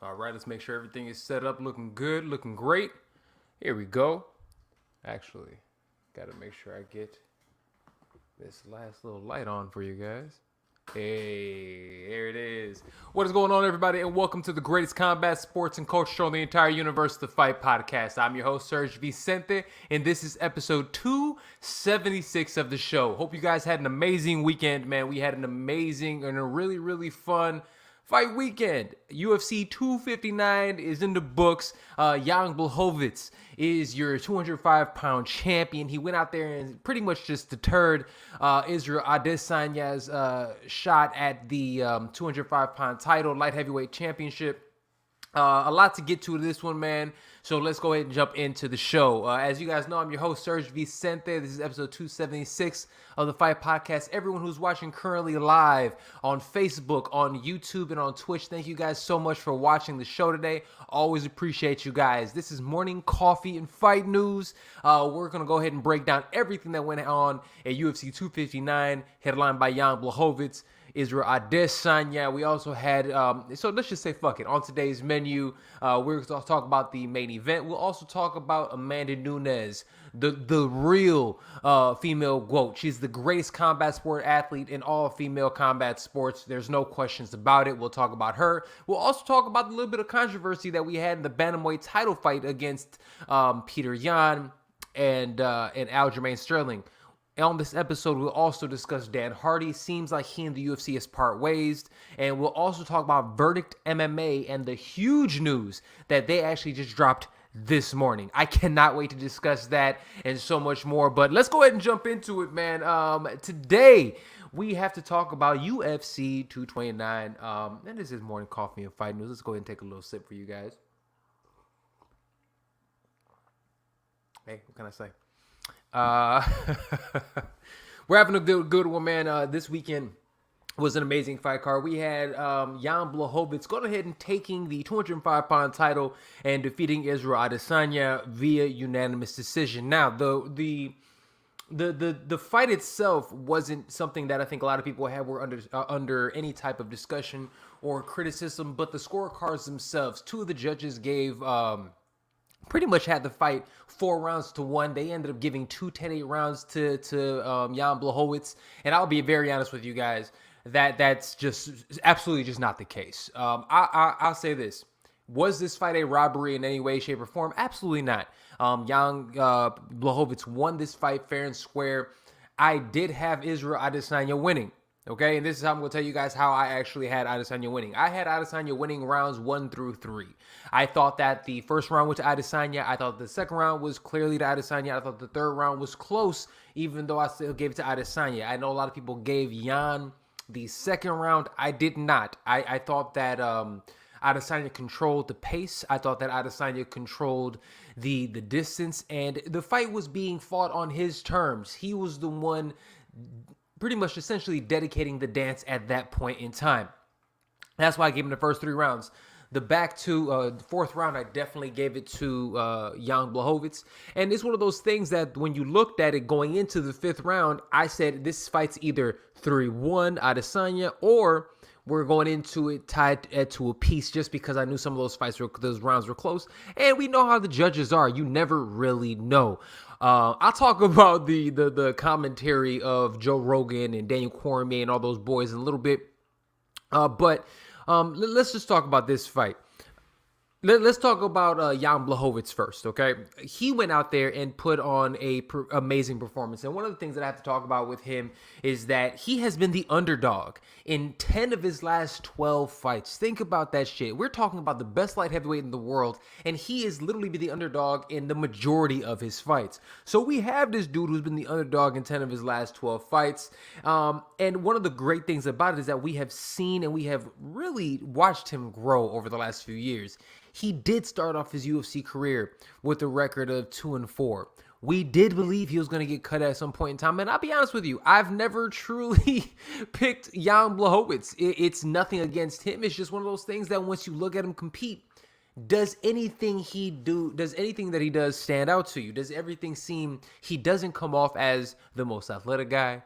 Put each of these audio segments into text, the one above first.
All right, let's make sure everything is set up, looking good, looking great. Here we go. Actually, got to make sure I get this last little light on for you guys. Hey, there it is. What is going on, everybody, and welcome to the greatest combat sports and culture show in the entire universe, the Fight Podcast. I'm your host, Serg Vicente, and this is episode 276 of the show. Hope you guys had an amazing weekend, man. We had an amazing and a really, really fun fight weekend. UFC 259 is in the books. Jan Blachowicz is your 205-pound champion. He went out there and pretty much just deterred Israel Adesanya's shot at the 205-pound title, light heavyweight championship. A lot to get to this one, man. So let's go ahead and jump into the show. As you guys know, I'm your host, Serg Vicente. This is episode 276 of the Fight Podcast. Everyone who's watching currently live on Facebook, on YouTube, and on Twitch, thank you guys so much for watching the show today. Always appreciate you guys. This is morning coffee and fight news. We're going to go ahead and break down everything that went on at UFC 259, headlined by Jan Blachowicz, Israel Adesanya. We also had, so let's just say fuck it. On today's menu, we're going to talk about the main event. We'll also talk about Amanda Nunes, the real female GOAT. She's the greatest combat sport athlete in all female combat sports. There's no questions about it. We'll talk about her. We'll also talk about the little bit of controversy that we had in the bantamweight title fight against Peter Yan and Aljamain Sterling. On this episode, we'll also discuss Dan Hardy. Seems like he and the UFC is part ways. And we'll also talk about Verdict MMA and the huge news that they actually just dropped this morning. I cannot wait to discuss that and so much more. But let's go ahead and jump into it, man. Today, we have to talk about UFC 229. And this is morning coffee and fight news. Let's go ahead and take a little sip for you guys. Hey, what can I say? We're having a good one, man. This weekend was an amazing fight card. We had Jan Blachowicz going ahead and taking the 205-pound title and defeating Israel Adesanya via unanimous decision. Now, the fight itself wasn't something that I think a lot of people were under any type of discussion or criticism, but the scorecards themselves, two of the judges gave pretty much had the fight 4 rounds to 1. They ended up giving 2 10-8 rounds to Jan Blachowicz. And I'll be very honest with you guys, that's just absolutely just not the case. I'll say this. Was this fight a robbery in any way, shape, or form? Absolutely not. Jan Blachowicz won this fight fair and square. I did have Israel Adesanya winning. Okay, and this is how I'm going to tell you guys how I actually had Adesanya winning. I had Adesanya winning rounds 1 through 3. I thought that the first round went to Adesanya. I thought the second round was clearly to Adesanya. I thought the third round was close, even though I still gave it to Adesanya. I know a lot of people gave Jan the second round. I did not. I thought that Adesanya controlled the pace. I thought that Adesanya controlled the distance, and the fight was being fought on his terms. He was the one pretty much essentially dedicating the dance at that point in time. That's why I gave him the first 3 rounds. The back to the 4th round, I definitely gave it to Jan Blachowicz. And it's one of those things that when you looked at it going into the 5th round, I said this fight's either 3-1 Adesanya or we're going into it tied to a piece, just because I knew some of those rounds were close. And we know how the judges are. You never really know. I'll talk about the commentary of Joe Rogan and Daniel Cormier and all those boys in a little bit. But let's just talk about this fight. Let's talk about Jan Blachowicz first, okay? He went out there and put on a amazing performance. And one of the things that I have to talk about with him is that he has been the underdog in 10 of his last 12 fights. Think about that shit. We're talking about the best light heavyweight in the world, and he has literally been the underdog in the majority of his fights. So we have this dude who's been the underdog in 10 of his last 12 fights. And one of the great things about it is that we have seen and we have really watched him grow over the last few years. He did start off his UFC career with a record of 2-4. We did believe he was going to get cut at some point in time. And I'll be honest with you, I've never truly picked Jan Blachowicz. It's nothing against him. It's just one of those things that once you look at him compete, does anything that he does stand out to you? Does everything seem, he doesn't come off as the most athletic guy.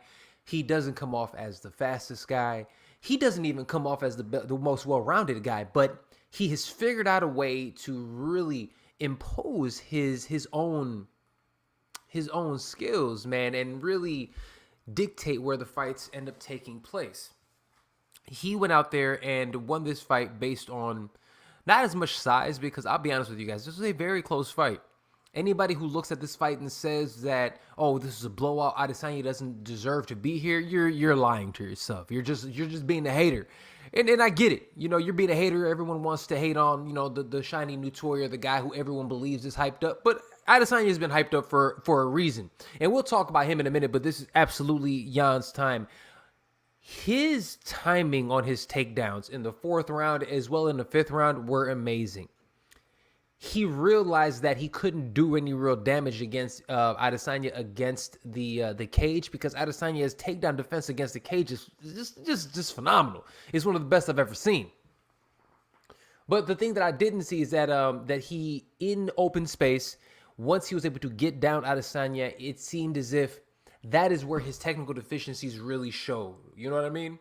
He doesn't come off as the fastest guy. He doesn't even come off as the most well-rounded guy, but he has figured out a way to really impose his own skills, man, and really dictate where the fights end up taking place. He went out there and won this fight based on not as much size, because I'll be honest with you guys, this was a very close fight. Anybody who looks at this fight and says that, oh, this is a blowout, Adesanya doesn't deserve to be here, you're lying to yourself. You're just being a hater. And I get it. You know, you're being a hater. Everyone wants to hate on, you know, the shiny new toy, or the guy who everyone believes is hyped up. But Adesanya has been hyped up for a reason. And we'll talk about him in a minute, but this is absolutely Jan's time. His timing on his takedowns in the 4th round as well in the 5th round were amazing. He realized that he couldn't do any real damage against Adesanya against the cage, because Adesanya's takedown defense against the cage is just phenomenal. It's one of the best I've ever seen. But the thing that I didn't see is that that he, in open space, once he was able to get down Adesanya, it seemed as if that is where his technical deficiencies really show. You know what I mean?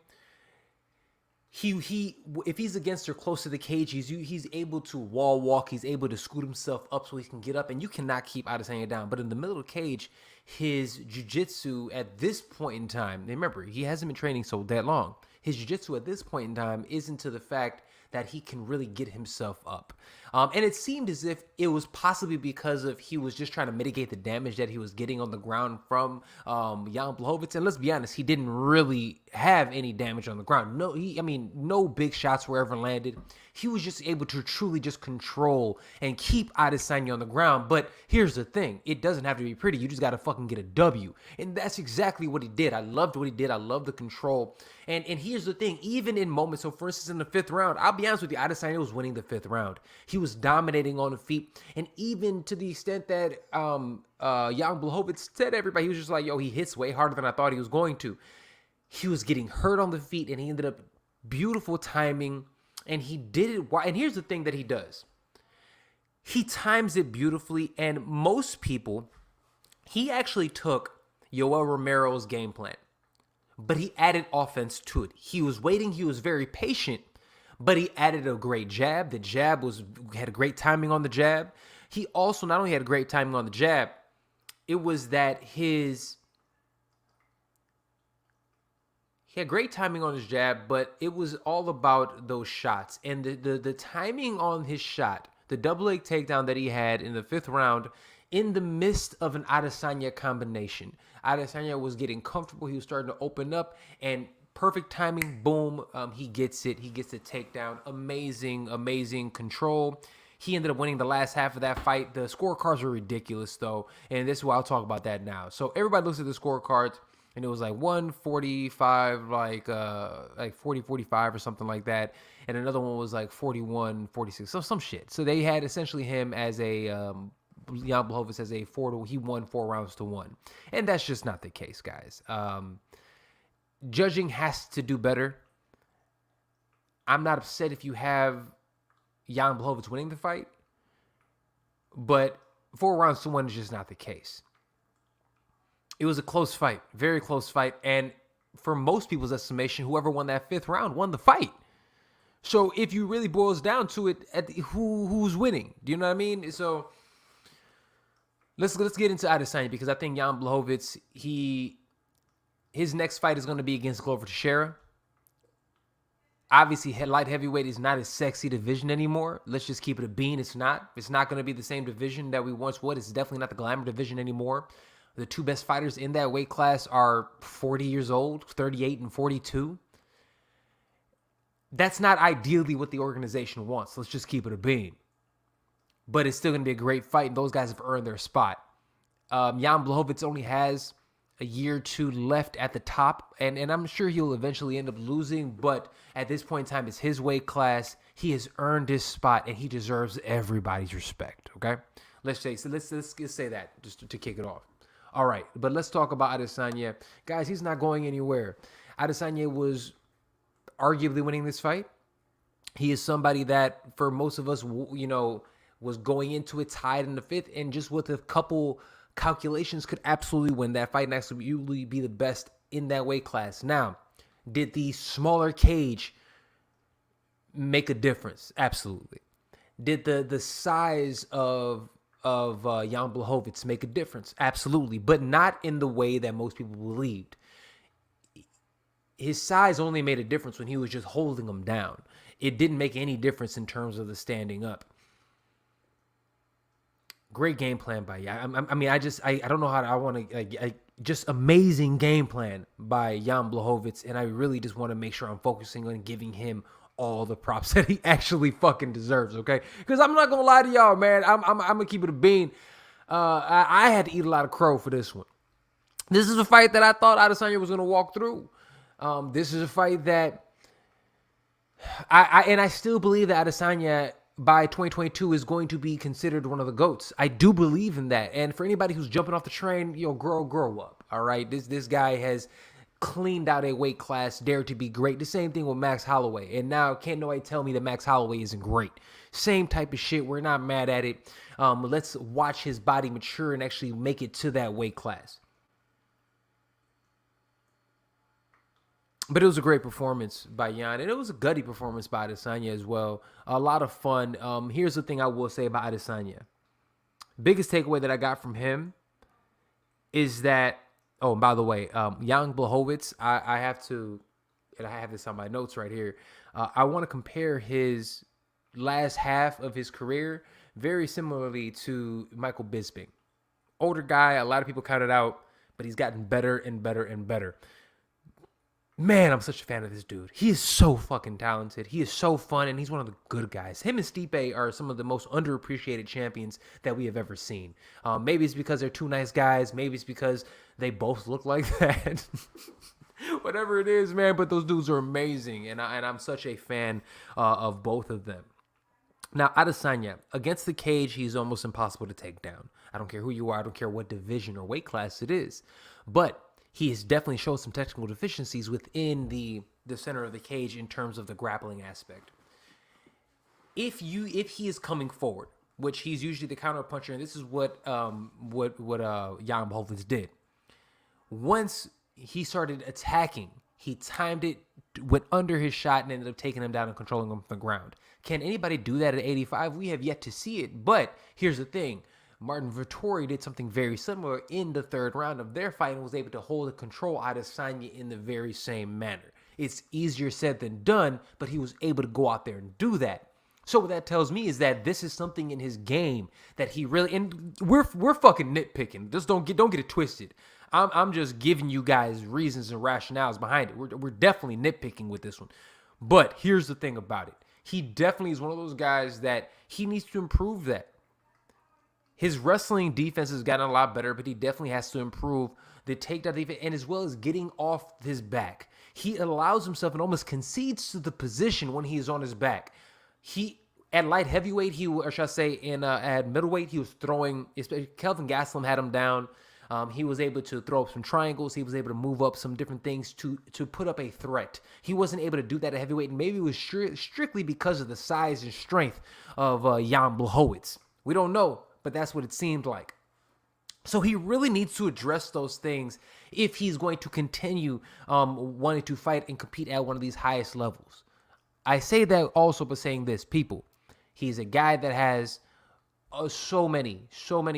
He if he's against or close to the cage, he's able to wall walk. He's able to scoot himself up so he can get up, and you cannot keep Adesanya down. But in the middle of the cage, his jiu-jitsu at this point in time, remember, he hasn't been training so that long. His jiu-jitsu at this point in time isn't to the fact that he can really get himself up. And it seemed as if it was possibly because of he was just trying to mitigate the damage that he was getting on the ground from Jan Blachowicz. And let's be honest, he didn't really have any damage on the ground. No big shots were ever landed. He was just able to truly just control and keep Adesanya on the ground. But here's the thing. It doesn't have to be pretty. You just got to fucking get a W. And that's exactly what he did. I loved what he did. I loved the control. And here's the thing. Even in moments, so for instance, in the 5th round, I'll be honest with you, Adesanya was winning the 5th round. He was dominating on the feet. And even to the extent that Jan Blachowicz said to everybody, he was just like, yo, he hits way harder than I thought he was going to. He was getting hurt on the feet, and he ended up beautiful timing. And he did it. And here's the thing that he does. He times it beautifully. And most people, he actually took Yoel Romero's game plan, but he added offense to it. He was waiting. He was very patient, but he added a great jab. The jab had a great timing on the jab. He also not only had a great timing on the jab, it was that he had great timing on his jab, but it was all about those shots. And the timing on his shot, the double leg takedown that he had in the 5th round, in the midst of an Adesanya combination. Adesanya was getting comfortable. He was starting to open up, and perfect timing, boom, he gets it. He gets the takedown. Amazing control. He ended up winning the last half of that fight. The scorecards were ridiculous, though, and this is why I'll talk about that now. So everybody looks at the scorecards, and it was like 145, like 40-45 or something like that. And another one was like 41-46, so some shit. So they had essentially him as a, Jan Blachowicz as a he won 4 rounds to 1. And that's just not the case, guys. Judging has to do better. I'm not upset if you have Jan Blachowicz winning the fight, but 4 rounds to 1 is just not the case. It was a close fight, very close fight, and for most people's estimation, whoever won that 5th round won the fight. So if you really boils down to it, who's winning? Do you know what I mean? So let's get into Adesanya, because I think Jan Blachowicz, his next fight is going to be against Glover Teixeira. Obviously, light heavyweight is not a sexy division anymore. Let's just keep it a bean. It's not. It's not going to be the same division that we once would. It's definitely not the glamour division anymore. The 2 best fighters in that weight class are 40 years old, 38 and 42. That's not ideally what the organization wants. Let's just keep it a bean. But it's still going to be a great fight, and those guys have earned their spot. Jan Blachowicz only has a year or 2 left at the top, and I'm sure he'll eventually end up losing, but at this point in time, it's his weight class. He has earned his spot, and he deserves everybody's respect, okay? Let's say that just to kick it off. All right, but let's talk about Adesanya. Guys, he's not going anywhere. Adesanya was arguably winning this fight. He is somebody that, for most of us, was going into it tied in the 5th, and just with a couple calculations could absolutely win that fight and absolutely be the best in that weight class. Now, did the smaller cage make a difference? Absolutely. Did the size of Jan Blachowicz make a difference? Absolutely, but not in the way that most people believed. His size only made a difference when he was just holding him down. It didn't make any difference in terms of the standing up. Great game plan by Jan. I don't know how I want to just amazing game plan by Jan Blachowicz, and I really just want to make sure I'm focusing on giving him all the props that he actually fucking deserves, okay? Because I'm not gonna lie to y'all, man. I'm gonna keep it a bean. I had to eat a lot of crow for this one. This is a fight that I thought Adesanya was gonna walk through. This is a fight that I still believe that Adesanya by 2022 is going to be considered one of the GOATs. I do believe in that. And for anybody who's jumping off the train, grow up. All right. This guy has cleaned out a weight class, dared to be great. The same thing with Max Holloway. And now can't nobody tell me that Max Holloway isn't great. Same type of shit. We're not mad at it. Let's watch his body mature and actually make it to that weight class. But it was a great performance by Jan, and it was a gutty performance by Adesanya as well. A lot of fun. Here's the thing I will say about Adesanya. Biggest takeaway that I got from him is that, oh, and by the way, Jan Blachowicz, I have to, and I have this on my notes right here. I want to compare his last half of his career very similarly to Michael Bisping. Older guy, a lot of people counted out, but he's gotten better and better and better. Man, I'm such a fan of this dude. He is so fucking talented. He is so fun, and he's one of the good guys. Him and Stipe are some of the most underappreciated champions that we have ever seen. Maybe it's because they're two nice guys. Maybe it's because they both look like that. Whatever it is, man, but those dudes are amazing, and I'm such a fan of both of them. Now, Adesanya, against the cage, he's almost impossible to take down. I don't care who you are. I don't care what division or weight class it is. But he has definitely shown some technical deficiencies within the center of the cage in terms of the grappling aspect. If he is coming forward, which he's usually the counter puncher, and this is what Jan Blachowicz did. Once he started attacking, he timed it, went under his shot, and ended up taking him down and controlling him from the ground. Can anybody do that at 85? We have yet to see it. But here's the thing. Martin Vettori did something very similar in the third round of their fight and was able to hold and control Adesanya in the very same manner. It's easier said than done, but he was able to go out there and do that. So what that tells me is that this is something in his game that he really, and we're fucking nitpicking. Just don't get it twisted. I'm just giving you guys reasons and rationales behind it. We're definitely nitpicking with this one. But here's the thing about it. He definitely is one of those guys that he needs to improve that. His wrestling defense has gotten a lot better, but he definitely has to improve the takedown defense, and as well as getting off his back. He allows himself and almost concedes to the position when he is on his back. He, at light heavyweight, or should I say at middleweight, he was throwing, especially Kelvin Gastelum had him down. He was able to throw up some triangles. He was able to move up some different things to put up a threat. He wasn't able to do that at heavyweight, and maybe it was strictly because of the size and strength of Jan Blachowicz. We don't know. But that's what it seemed like. So he really needs to address those things if he's going to continue wanting to fight and compete at one of these highest levels. I say that also by saying this, people. He's a guy that has so many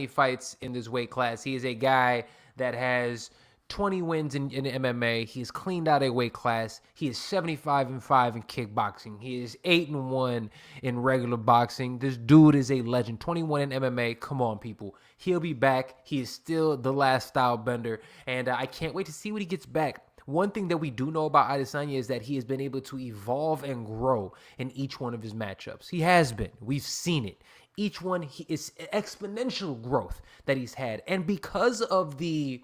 fights in this weight class. He is a guy that has 20 wins in MMA. He's cleaned out a weight class. He is 75-5 in kickboxing. He is 8-1 in regular boxing. This dude is a legend. 21 in MMA. Come on, people. He'll be back. He is still the last style bender, and I can't wait to see what he gets back. One thing that we do know about Adesanya is that he has been able to evolve and grow in each one of his matchups. He has been. We've seen it. Each one is exponential growth that he's had, and because of the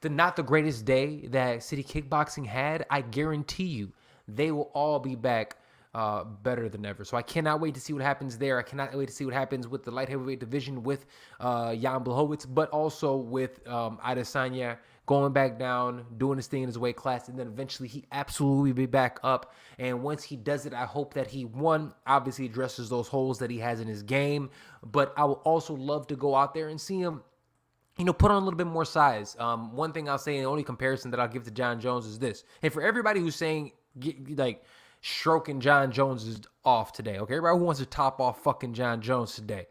not the greatest day that City Kickboxing had, I guarantee you they will all be back better than ever. So I cannot wait to see what happens there. I cannot wait to see what happens with the light heavyweight division with Jan Blachowicz, but also with Adesanya going back down, doing his thing in his weight class, and then eventually he absolutely will be back up. And once he does it, I hope that he, obviously addresses those holes that he has in his game, but I would also love to go out there and see him put on a little bit more size. One thing I'll say, and the only comparison that I'll give to Jon Jones is this. And for everybody who's saying, stroking Jon Jones off today. Okay, everybody who wants to top off fucking Jon Jones today.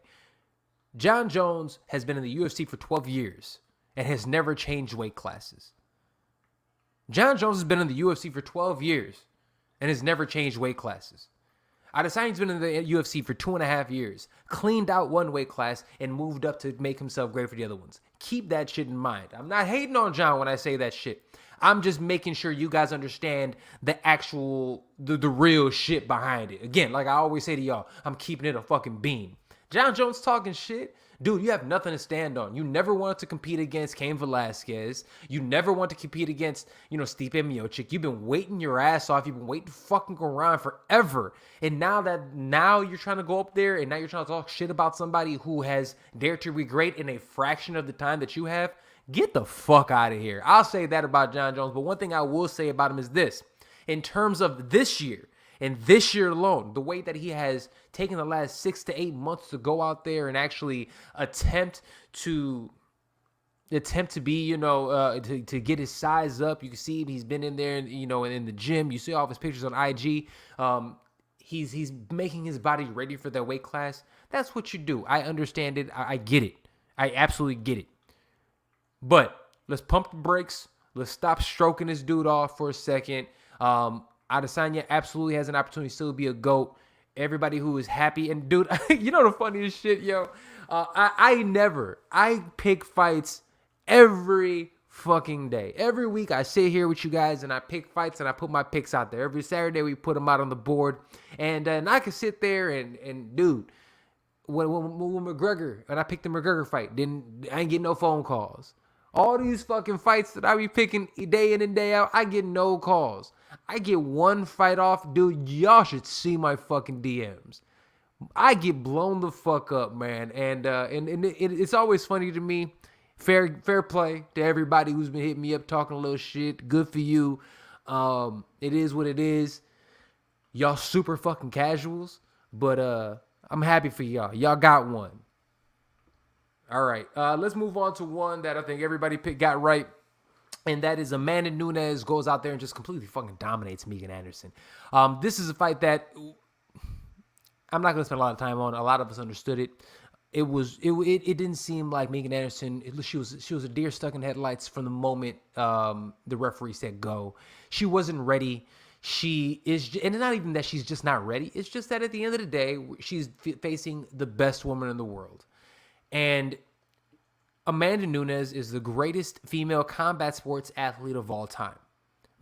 Jon Jones has been in the UFC for 12 years and has never changed weight classes. Jon Jones has been in the UFC for 12 years and has never changed weight classes. Adesanya's been in the UFC for 2.5 years, cleaned out one weight class, and moved up to make himself great for the other ones. Keep that shit in mind. I'm not hating on Jon when I say that shit. I'm just making sure you guys understand the actual, the real shit behind it. Again, like I always say to y'all, I'm keeping it a fucking beam. Jon Jones talking shit. Dude, you have nothing to stand on. You never wanted to compete against Cain Velasquez. You never want to compete against, Stipe Miocic. You've been waiting your ass off. You've been waiting fucking around forever. And now you're trying to go up there and now you're trying to talk shit about somebody who has dared to be great in a fraction of the time that you have. Get the fuck out of here. I'll say that about Jon Jones. But one thing I will say about him is this. In terms of this year, and this year alone, the way that he has taken the last 6 to 8 months to go out there and actually attempt to be, to get his size up. You can see he's been in there, in the gym. You see all of his pictures on IG. He's making his body ready for that weight class. That's what you do. I understand it. I get it. I absolutely get it. But let's pump the brakes. Let's stop stroking this dude off for a second. Adesanya absolutely has an opportunity to still be a GOAT. Everybody who is happy. And, dude, the funniest shit, yo? I pick fights every fucking day. Every week I sit here with you guys and I pick fights and I put my picks out there. Every Saturday we put them out on the board. And I can sit there and dude, when McGregor, and I picked the McGregor fight, I ain't getting no phone calls. All these fucking fights that I be picking day in and day out, I get no calls. I get one fight off, dude. Y'all should see my fucking DMs. I get blown the fuck up, man. And it's always funny to me. Fair play to everybody who's been hitting me up talking a little shit. Good for you. It is what it is. Y'all super fucking casuals, but I'm happy for y'all. Y'all got one. All right, let's move on to one that I think everybody got right, and that is Amanda Nunes goes out there and just completely fucking dominates Megan Anderson. This is a fight that I'm not going to spend a lot of time on. A lot of us understood it. It didn't seem like Megan Anderson, she was a deer stuck in headlights from the moment the referee said go. She wasn't ready. She is, and it's not even that she's just not ready. It's just that at the end of the day, she's facing the best woman in the world. And Amanda Nunes is the greatest female combat sports athlete of all time.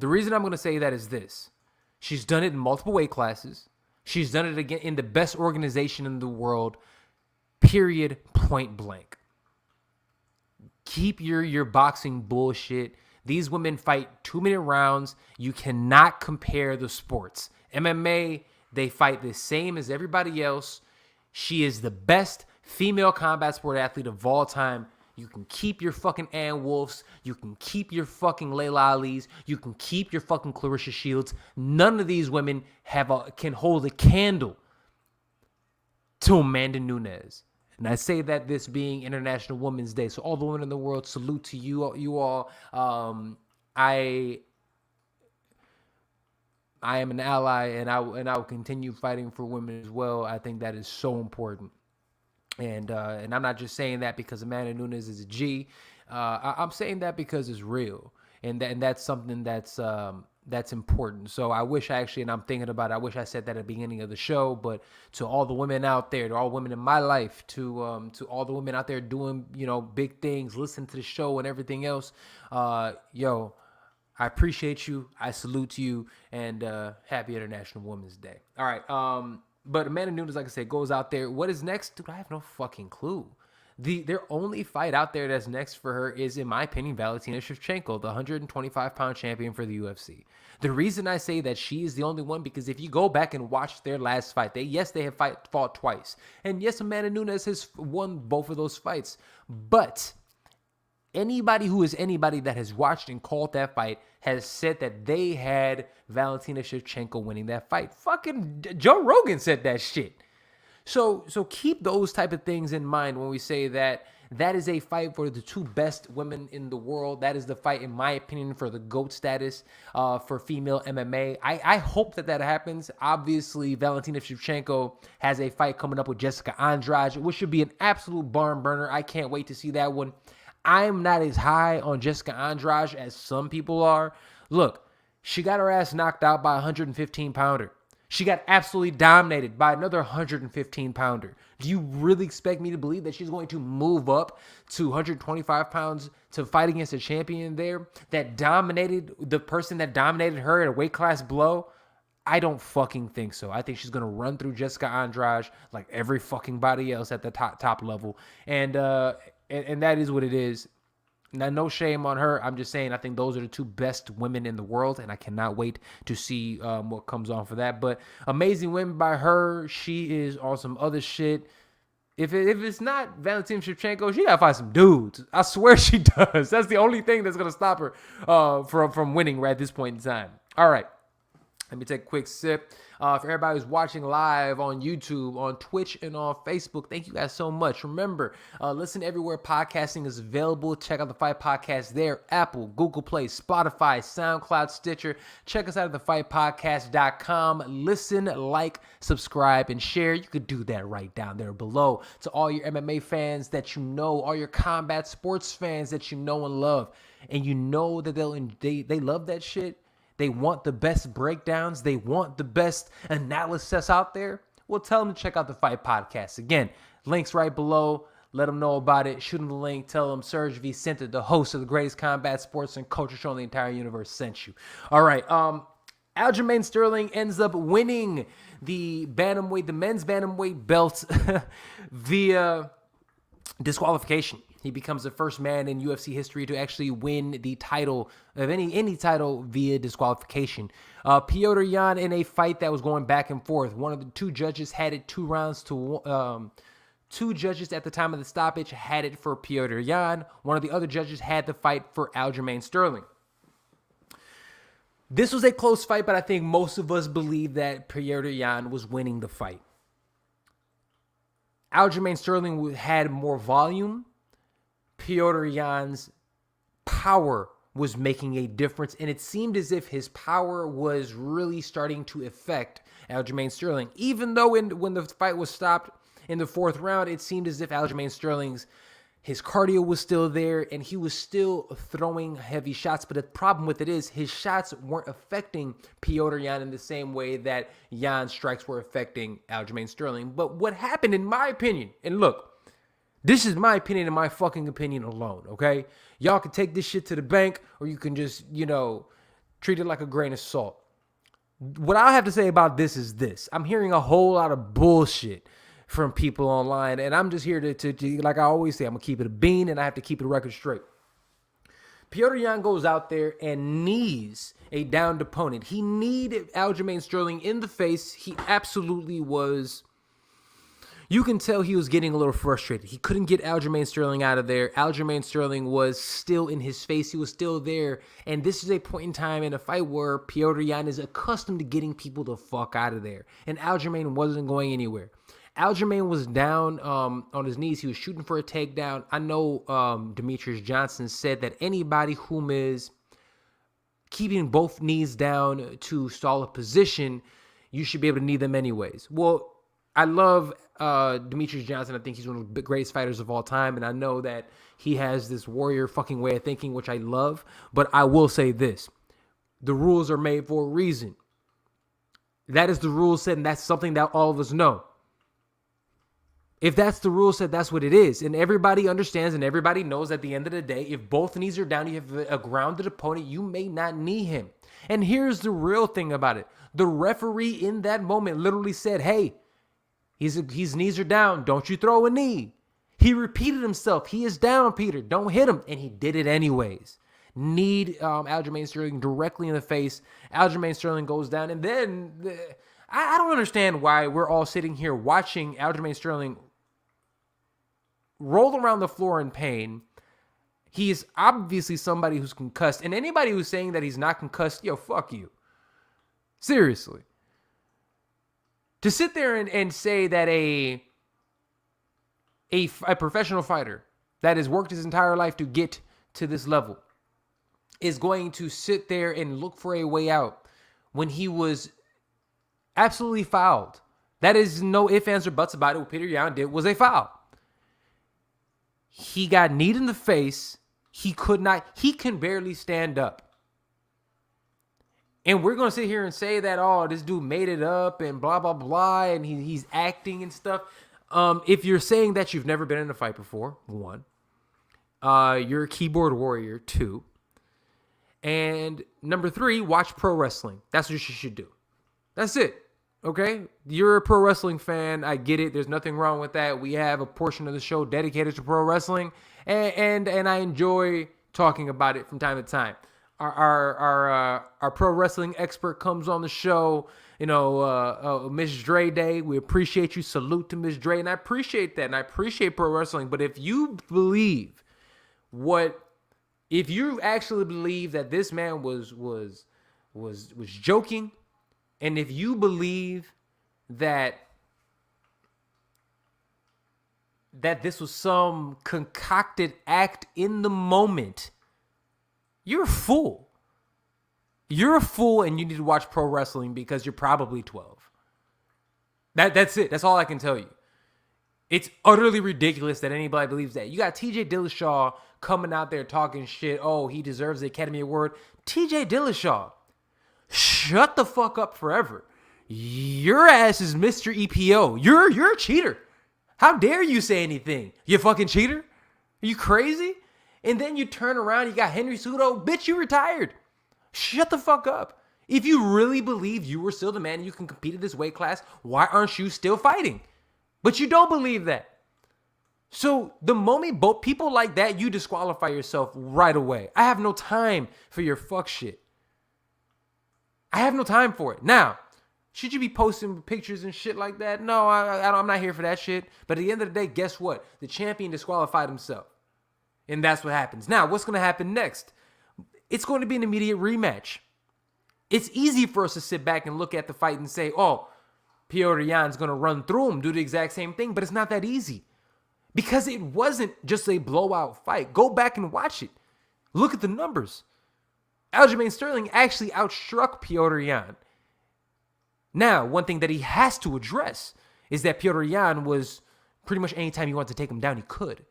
The reason I'm going to say that is this. She's done it in multiple weight classes. She's done it again in the best organization in the world, period, point blank. Keep your boxing bullshit. These women fight 2-minute rounds. You cannot compare the sports. MMA, they fight the same as everybody else. She is the best female combat sport athlete of all time. You can keep your fucking Ann Wolfs. You can keep your fucking Layla Ali's. You can keep your fucking Clarissa Shields. None of these women can hold a candle to Amanda Nunes. And I say that this being International Women's Day. So all the women in the world, salute to you all. I am an ally, and I will continue fighting for women as well. I think that is so important. And I'm not just saying that because Amanda Nunes is a G. I'm saying that because it's real, and that's something that's important. So I wish and I'm thinking about it, I wish I said that at the beginning of the show. But to all the women out there, to all women in my life, to all the women out there doing big things, listening to the show and everything else, I appreciate you. I salute you, and happy International Women's Day. All right. But Amanda Nunes, like I said, goes out there. What is next? Dude, I have no fucking clue. Their only fight out there that's next for her is, in my opinion, Valentina Shevchenko, the 125-pound champion for the UFC. The reason I say that she is the only one, because if you go back and watch their last fight, they have fought twice. And yes, Amanda Nunes has won both of those fights. But anybody that has watched and called that fight has said that they had Valentina Shevchenko winning that fight. Fucking Joe Rogan said that shit. So keep those type of things in mind when we say that That is a fight for the two best women in the world. That is the fight, in my opinion, for the GOAT status for female MMA. I hope that happens. Obviously, Valentina Shevchenko has a fight coming up with Jessica Andrade, which should be an absolute barn burner. I can't wait to see that one. I'm not as high on Jessica Andrade as some people are. Look, she got her ass knocked out by a 115-pounder. She got absolutely dominated by another 115-pounder. Do you really expect me to believe that she's going to move up to 125 pounds to fight against a champion there that dominated the person that dominated her at a weight class below? I don't fucking think so. I think she's going to run through Jessica Andrade like every fucking body else at the top level. And that is what it is. Now, no shame on her. I'm just saying I think those are the two best women in the world, and I cannot wait to see what comes on for that. But amazing win by her. She is on some other shit. If it's not Valentina Shevchenko, she got to fight some dudes. I swear she does. That's the only thing that's going to stop her from winning right at this point in time. All right. Let me take a quick sip. For everybody who's watching live on YouTube, on Twitch, and on Facebook, thank you guys so much. Remember, listen everywhere podcasting is available. Check out the Fight Podcast there. Apple, Google Play, Spotify, SoundCloud, Stitcher. Check us out at thefightpodcast.com. Listen, like, subscribe, and share. You could do that right down there below. To all your MMA fans that you know, all your combat sports fans that you know and love, and you know that they love that shit. They want the best breakdowns. They want the best analysis out there. Well, tell them to check out the Fight Podcast. Again, links right below. Let them know about it. Shoot them the link. Tell them Serg Vicente, the host of the greatest combat sports and culture show in the entire universe, sent you. All right. Aljamain Sterling ends up winning the men's bantamweight belt via disqualification. He becomes the first man in UFC history to actually win the title of any title via disqualification. Petr Yan, in a fight that was going back and forth, one of the two judges had it 2 rounds to two judges at the time of the stoppage had it for Petr Yan. One of the other judges had the fight for Aljamain Sterling. This was a close fight, but I think most of us believe that Petr Yan was winning the fight. Aljamain Sterling had more volume. Petr Yan's power was making a difference, and it seemed as if his power was really starting to affect Aljamain Sterling. Even though when the fight was stopped in the 4th round, it seemed as if Aljamain Sterling's his cardio was still there, and he was still throwing heavy shots. But the problem with it is his shots weren't affecting Petr Yan in the same way that Yan's strikes were affecting Aljamain Sterling. But what happened, in my opinion, and look, this is my opinion and my fucking opinion alone, okay? Y'all can take this shit to the bank, or you can just, treat it like a grain of salt. What I have to say about this is this. I'm hearing a whole lot of bullshit from people online, and I'm just here to like I always say, I'm going to keep it a bean, and I have to keep the record straight. Petr Yan goes out there and knees a downed opponent. He kneed Aljamain Sterling in the face. He absolutely was... You can tell he was getting a little frustrated. He couldn't get Aljamain Sterling out of there. Aljamain Sterling was still in his face. He was still there. And this is a point in time in a fight where Petr Yan is accustomed to getting people the fuck out of there. And Aljamain wasn't going anywhere. Aljamain was down on his knees. He was shooting for a takedown. I know Demetrius Johnson said that anybody whom is keeping both knees down to stall a position, you should be able to knee them anyways. Well, I love Demetrius Johnson. I think he's one of the greatest fighters of all time, and I know that he has this warrior fucking way of thinking, which I love. But I will say this. The rules are made for a reason. That is the rule set, and that's something that all of us know. If that's the rule set, that's what it is. And everybody understands and everybody knows at the end of the day, if both knees are down, you have a grounded opponent, you may not knee him. And here's the real thing about it. The referee in that moment literally said, hey, his knees are down. Don't you throw a knee. He repeated himself. He is down, Peter. Don't hit him. And he did it anyways. Kneed Aljamain Sterling directly in the face. Aljamain Sterling goes down. And then I don't understand why we're all sitting here watching Aljamain Sterling roll around the floor in pain. He is obviously somebody who's concussed. And anybody who's saying that he's not concussed, yo, fuck you. Seriously. To sit there and say that a professional fighter that has worked his entire life to get to this level is going to sit there and look for a way out when he was absolutely fouled. That is no ifs, ands, or buts about it. What Peter Yan did was a foul. He got kneed in the face. He can barely stand up. And we're going to sit here and say that, oh, this dude made it up and blah, blah, blah, and he's acting and stuff. If you're saying that you've never been in a fight before, 1, you're a keyboard warrior, 2, and number 3, watch pro wrestling. That's what you should do. That's it. Okay? You're a pro wrestling fan. I get it. There's nothing wrong with that. We have a portion of the show dedicated to pro wrestling, and I enjoy talking about it from time to time. Our pro wrestling expert comes on the show, Miss Dre Day. We appreciate you. Salute to Miss Dre, and I appreciate that, and I appreciate pro wrestling. But if you actually believe that this man was joking, and if you believe that this was some concocted act in the moment, you're a fool. You're a fool, and you need to watch pro wrestling because you're probably 12. That's it. That's all I can tell you. It's utterly ridiculous that anybody believes that. You got TJ Dillashaw coming out there talking shit. Oh, he deserves the Academy Award. TJ Dillashaw, shut the fuck up forever. Your ass is Mr. EPO. You're a cheater. How dare you say anything? You fucking cheater? Are you crazy? And then you turn around, you got Henry Cejudo. Bitch, you retired. Shut the fuck up. If you really believe you were still the man and you can compete at this weight class, why aren't you still fighting? But you don't believe that. So the moment both people like that, you disqualify yourself right away. I have no time for your fuck shit. I have no time for it. Now, should you be posting pictures and shit like that? No, I'm not here for that shit. But at the end of the day, guess what? The champion disqualified himself. And that's what happens. Now, what's going to happen next? It's going to be an immediate rematch. It's easy for us to sit back and look at the fight and say, oh, Petr Yan's going to run through him, do the exact same thing. But it's not that easy. Because it wasn't just a blowout fight. Go back and watch it. Look at the numbers. Aljamain Sterling actually outstruck Petr Yan. Now, one thing that he has to address is that Petr Yan was pretty much anytime he wanted to take him down, he could.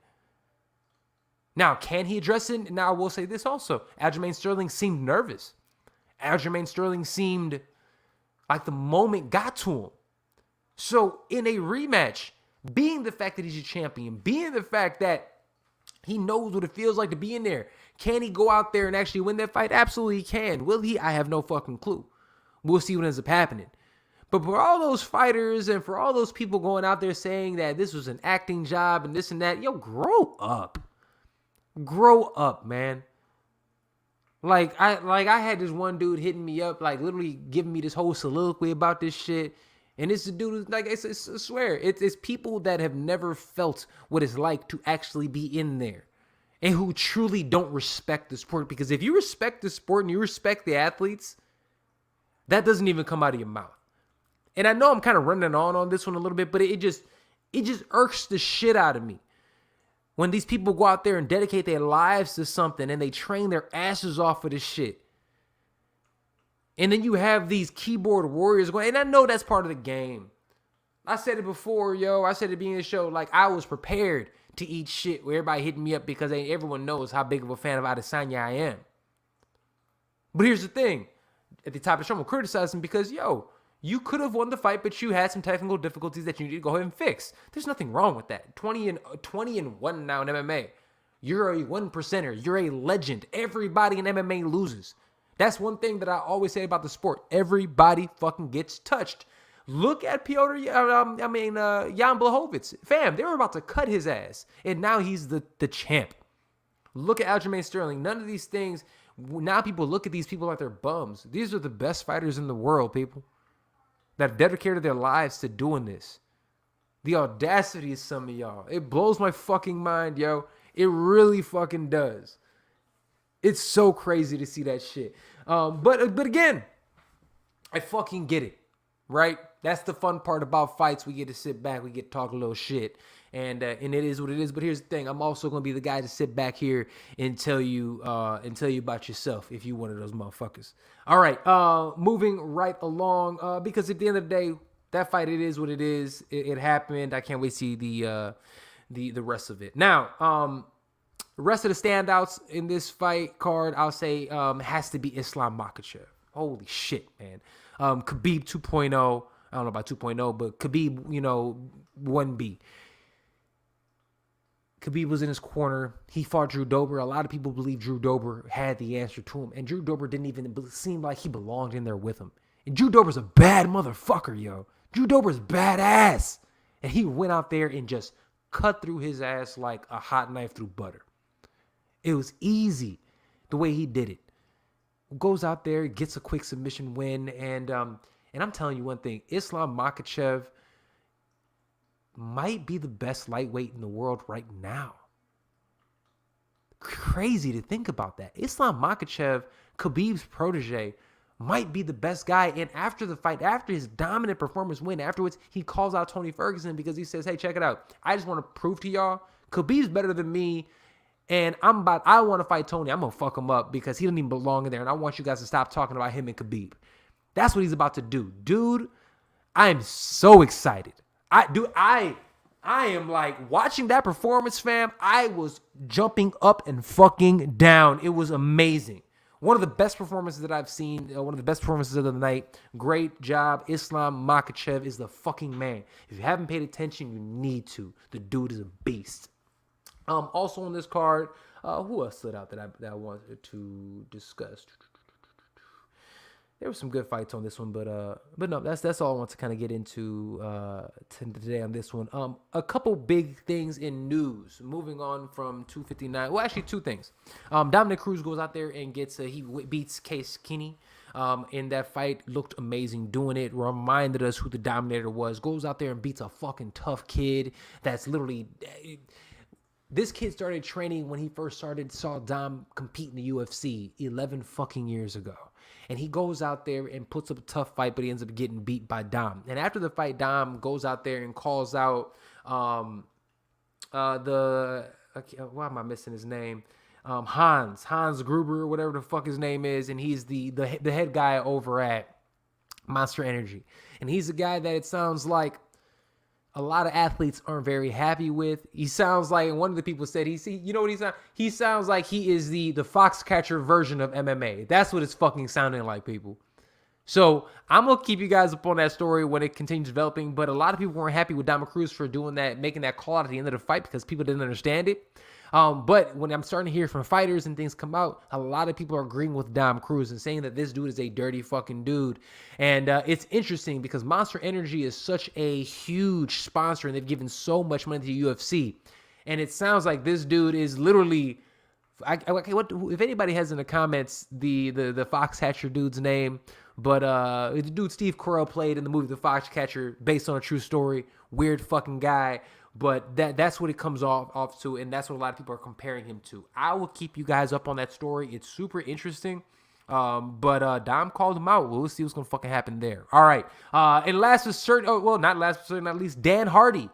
Now, can he address it? Now, I will say this also. Aljamain Sterling seemed nervous. Aljamain Sterling seemed like the moment got to him. So, in a rematch, being the fact that he's a champion, being the fact that he knows what it feels like to be in there, can he go out there and actually win that fight? Absolutely he can. Will he? I have no fucking clue. We'll see what ends up happening. But for all those fighters and for all those people going out there saying that this was an acting job and this and that, yo, grow up. Grow up, man. Like I had this one dude hitting me up, like literally giving me this whole soliloquy about this shit. And it's a dude, like I swear, it's people that have never felt what it's like to actually be in there and who truly don't respect the sport. Because if you respect the sport and you respect the athletes, that doesn't even come out of your mouth. And I know I'm kind of running on this one a little bit, but it just irks the shit out of me. When these people go out there and dedicate their lives to something and they train their asses off for this shit. And then you have these keyboard warriors going, and I know that's part of the game. I said it before, yo. I said at the beginning of the show, like I was prepared to eat shit where everybody hitting me up because everyone knows how big of a fan of Adesanya I am. But here's the thing. At the top of the show, I'm criticizing because, yo, you could have won the fight, but you had some technical difficulties that you need to go ahead and fix. There's nothing wrong with that. 20 and 1 now in MMA. You're a 1%er. You're a legend. Everybody in MMA loses. That's one thing that I always say about the sport. Everybody fucking gets touched. Look at Jan Blachowicz. Fam, they were about to cut his ass. And now he's the champ. Look at Aljamain Sterling. None of these things. Now people look at these people like they're bums. These are the best fighters in the world, people. That have dedicated their lives to doing this. The audacity of some of y'all. It blows my fucking mind, yo. It really fucking does. It's so crazy to see that shit. But again, I fucking get it, right? That's the fun part about fights. We get to sit back, we get to talk a little shit, and it is what it is. But here's the thing: I'm also gonna be the guy to sit back here and tell you about yourself if you one of those motherfuckers. All right, moving right along, because at the end of the day, that fight, it is what it is. It happened. I can't wait to see the rest of it. Now, the rest of the standouts in this fight card, I'll say, has to be Islam Makhachev. Holy shit, man. Khabib 2.0. I don't know about 2.0, but Khabib, 1B. Khabib was in his corner. He fought Drew Dober. A lot of people believe Drew Dober had the answer to him, and Drew Dober didn't even seem like he belonged in there with him. And Drew Dober's a bad motherfucker, yo. Drew Dober's badass. And he went out there and just cut through his ass like a hot knife through butter. It was easy the way he did it. Goes out there, gets a quick submission win, and I'm telling you one thing, Islam Makhachev might be the best lightweight in the world right now. Crazy to think about that. Islam Makhachev, Khabib's protege, might be the best guy. And after the fight, after his dominant performance win, afterwards, he calls out Tony Ferguson because he says, hey, check it out. I just want to prove to y'all, Khabib's better than me. And I want to fight Tony. I'm going to fuck him up because he doesn't even belong in there. And I want you guys to stop talking about him and Khabib. That's what he's about to do. Dude, I am so excited. I am like watching that performance, fam. I was jumping up and fucking down. It was amazing. One of the best performances that I've seen. One of the best performances of the night. Great job. Islam Makhachev is the fucking man. If you haven't paid attention, you need to. The dude is a beast. Also on this card, who else stood out that I wanted to discuss? There were some good fights on this one, but no, that's all I want to kind of get into today on this one. A couple big things in news. Moving on from 259. Well, actually, two things. Dominic Cruz goes out there and he beats Kenney. In that fight, looked amazing doing it. Reminded us who the Dominator was. Goes out there and beats a fucking tough kid. That's literally. This kid started training when he first saw Dom compete in the UFC 11 fucking years ago. And he goes out there and puts up a tough fight, but he ends up getting beat by Dom. And after the fight, Dom goes out there and calls out why am I missing his name? Hans Gruber, whatever the fuck his name is. And he's the head guy over at Monster Energy. And he's a guy that it sounds like a lot of athletes aren't very happy with. He sounds like, and one of the people said, you know what he sounds? He sounds like he is the Foxcatcher version of MMA. That's what it's fucking sounding like, people. So I'm going to keep you guys up on that story when it continues developing. But a lot of people weren't happy with Dominic Cruz for doing that, making that call out at the end of the fight because people didn't understand it. But when I'm starting to hear from fighters and things come out, a lot of people are agreeing with Dom Cruz and saying that this dude is a dirty fucking dude. And it's interesting because Monster Energy is such a huge sponsor and they've given so much money to the UFC. And it sounds like this dude is literally, if anybody has in the comments the Foxcatcher dude's name, but the dude Steve Carell played in the movie The Foxcatcher based on a true story, weird fucking guy. But that's what it comes off to, and that's what a lot of people are comparing him to. I will keep you guys up on that story. It's super interesting. But Dom called him out. We'll see what's going to fucking happen there. All right. And not last but certainly not least, Dan Hardy.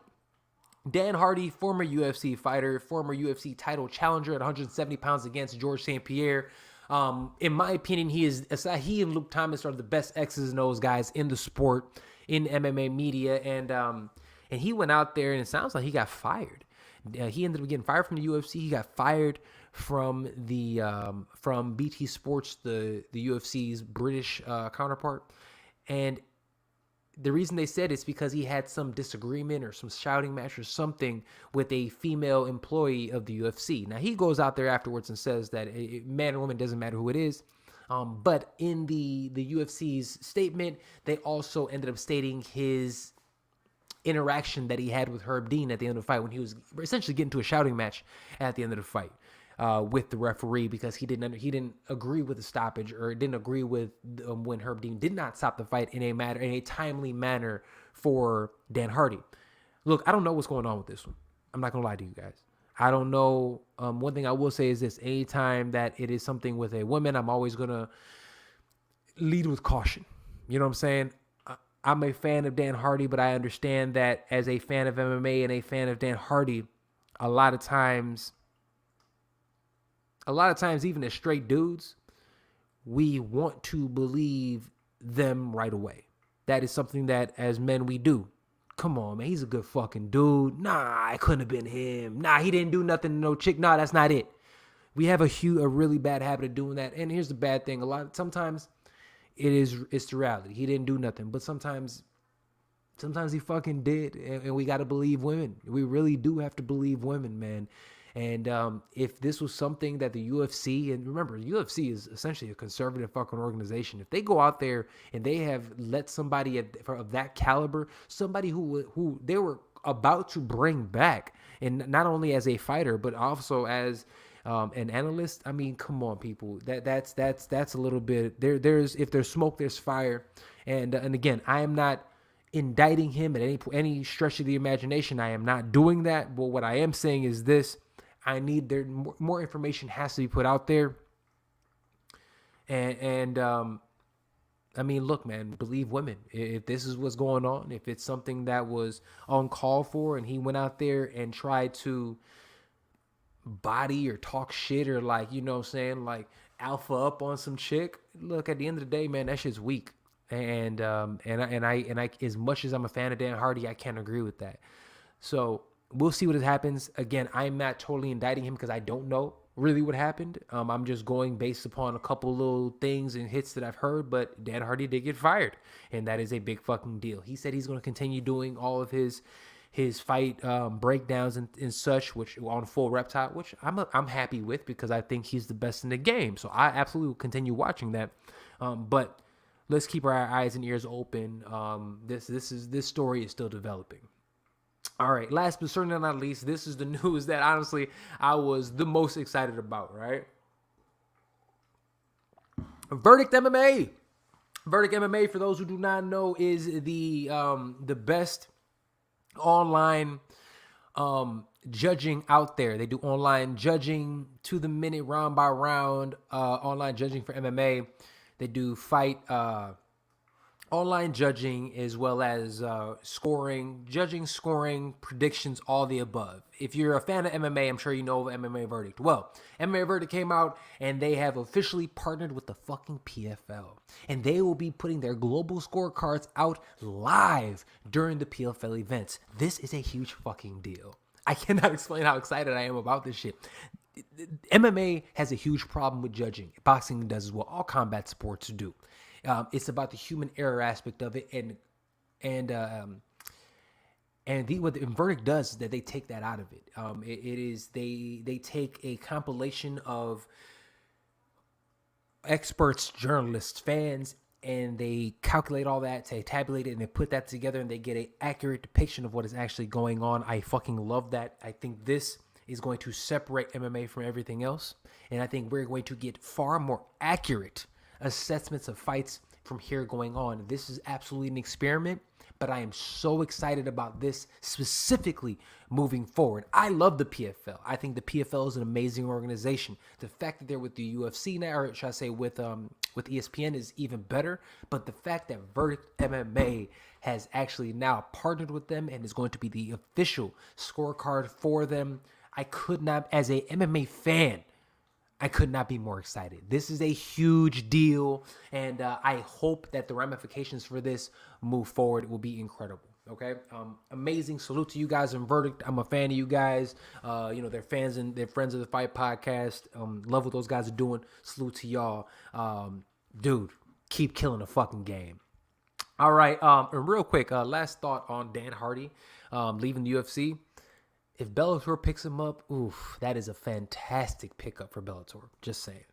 Dan Hardy, former UFC fighter, former UFC title challenger at 170 pounds against George St. Pierre. In my opinion, he and Luke Thomas are the best X's and O's guys in the sport, in MMA media, and he went out there, and it sounds like he got fired. He ended up getting fired from the UFC. He got fired from from BT Sports, the UFC's British counterpart. And the reason they said it's because he had some disagreement or some shouting match or something with a female employee of the UFC. Now, he goes out there afterwards and says that man or woman, doesn't matter who it is. But in the UFC's statement, they also ended up stating his interaction that he had with Herb Dean at the end of the fight when he was essentially getting to a shouting match at the end of the fight with the referee because he didn't agree with the stoppage or didn't agree with when Herb Dean did not stop the fight in a timely manner for Dan Hardy. Look, I don't know what's going on with this one. I'm not gonna lie to you guys. I don't know. One thing I will say is this: anytime that it is something with a woman, I'm always gonna lead with caution. You know what I'm saying? I'm a fan of Dan Hardy, but I understand that as a fan of MMA and a fan of Dan Hardy, a lot of times, even as straight dudes, we want to believe them right away. That is something that as men we do. Come on, man, he's a good fucking dude. Nah, it couldn't have been him. Nah, he didn't do nothing to no chick. Nah, that's not it. We have a really bad habit of doing that. And here's the bad thing. Sometimes it's the reality. He didn't do nothing. But sometimes he fucking did. And we got to believe women. We really do have to believe women, man. And if this was something that the UFC, and remember, UFC is essentially a conservative fucking organization. If they go out there and they have let somebody of that caliber, somebody who they were about to bring back, and not only as a fighter, but also as an analyst, I mean, come on, people. That's a little bit. There's if there's smoke, there's fire. And again, I am not indicting him at any stretch of the imagination. I am not doing that. But what I am saying is this: I need more information has to be put out there. And I mean, look, man, believe women. If this is what's going on, if it's something that was uncalled for, and he went out there and tried to body or talk shit or like, you know what I'm saying, like alpha up on some chick, look, at the end of the day, man, that shit's weak. And I as much as I'm a fan of Dan Hardy, I can't agree with that. So we'll see what happens. Again, I'm not totally indicting him because I don't know really what happened. I'm just going based upon a couple little things and hits that I've heard, but Dan Hardy did get fired, and that is a big fucking deal. He said he's going to continue doing all of his fight breakdowns and such, which on Full Reptile, which I'm happy with because I think he's the best in the game. So I absolutely will continue watching that. But let's keep our eyes and ears open. This story is still developing. All right, last but certainly not least, this is the news that honestly I was the most excited about, right? Verdict MMA. Verdict MMA, for those who do not know, is the best online judging out there. They do online judging, to the minute, round by round, online judging for MMA. They do fight online judging as well as scoring, predictions, all the above. If you're a fan of MMA, I'm sure you know of MMA Verdict. Well, MMA Verdict came out and they have officially partnered with the fucking PFL. And they will be putting their global scorecards out live during the PFL events. This is a huge fucking deal. I cannot explain how excited I am about this shit. MMA has a huge problem with judging. Boxing does as well. All combat sports do. It's about the human error aspect of it, and what the Verdict does is that they take that out of it. They take a compilation of experts, journalists, fans, and they calculate all that, they tabulate it, and they put that together, and they get an accurate depiction of what is actually going on. I fucking love that. I think this is going to separate MMA from everything else, and I think we're going to get far more accurate assessments of fights from here going on. This is absolutely an experiment, but I am so excited about this specifically moving forward. I love the PFL. I think the PFL is an amazing organization. The fact that they're with the UFC now, or should I say with ESPN, is even better. But the fact that Verdict MMA has actually now partnered with them and is going to be the official scorecard for them, I could not, as a MMA fan, I could not be more excited. This is a huge deal, and I hope that the ramifications for this move forward. It will be incredible. Okay, amazing. Salute to you guys in Verdict. I'm a fan of you guys. They're fans and they're friends of the Fight Podcast. Love what those guys are doing. Salute to y'all. Dude, keep killing the fucking game. All right, and real quick, last thought on Dan Hardy leaving the UFC. If Bellator picks him up, oof, that is a fantastic pickup for Bellator. Just saying.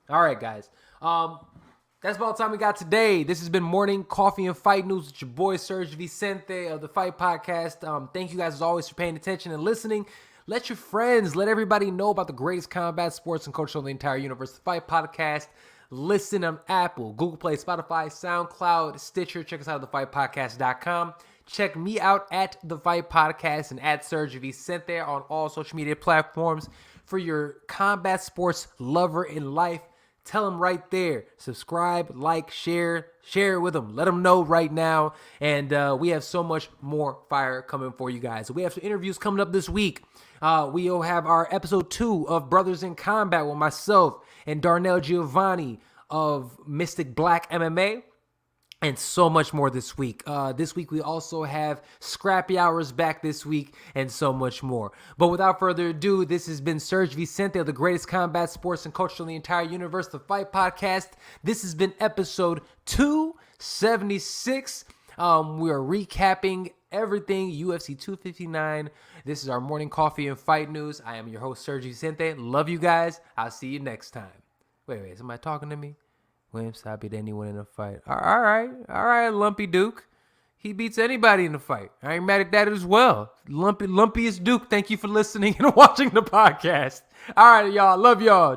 All right, guys. That's about the time we got today. This has been Morning Coffee and Fight News with your boy Serg Vicente of the Fight Podcast. Thank you guys as always for paying attention and listening. Let your friends, let everybody know about the greatest combat sports and culture on the entire universe. The Fight Podcast. Listen on Apple, Google Play, Spotify, SoundCloud, Stitcher. Check us out at thefightpodcast.com. Check me out at The Fight Podcast and at Serg Vicente on all social media platforms for your combat sports lover in life. tell them right there. Subscribe, like, share it with them. Let them know right now. And we have so much more fire coming for you guys. So we have some interviews coming up this week. We'll have our episode 2 of Brothers in Combat with myself and Darnell Giovanni of Mystic Black MMA. And so much more this week. This week, we also have Scrappy Hours back this week and so much more. But without further ado, this has been Serg Vicente of the greatest combat sports and culture in the entire universe, the Fight Podcast. This has been episode 276. We are recapping everything UFC 259. This is our morning coffee and fight news. I am your host, Serg Vicente. Love you guys. I'll see you next time. Wait, somebody talking to me? William Sapp beat anyone in a fight. All right, Lumpy Duke. He beats anybody in the fight. I ain't mad at that as well. Lumpy is Duke. Thank you for listening and watching the podcast. All right, y'all. Love y'all.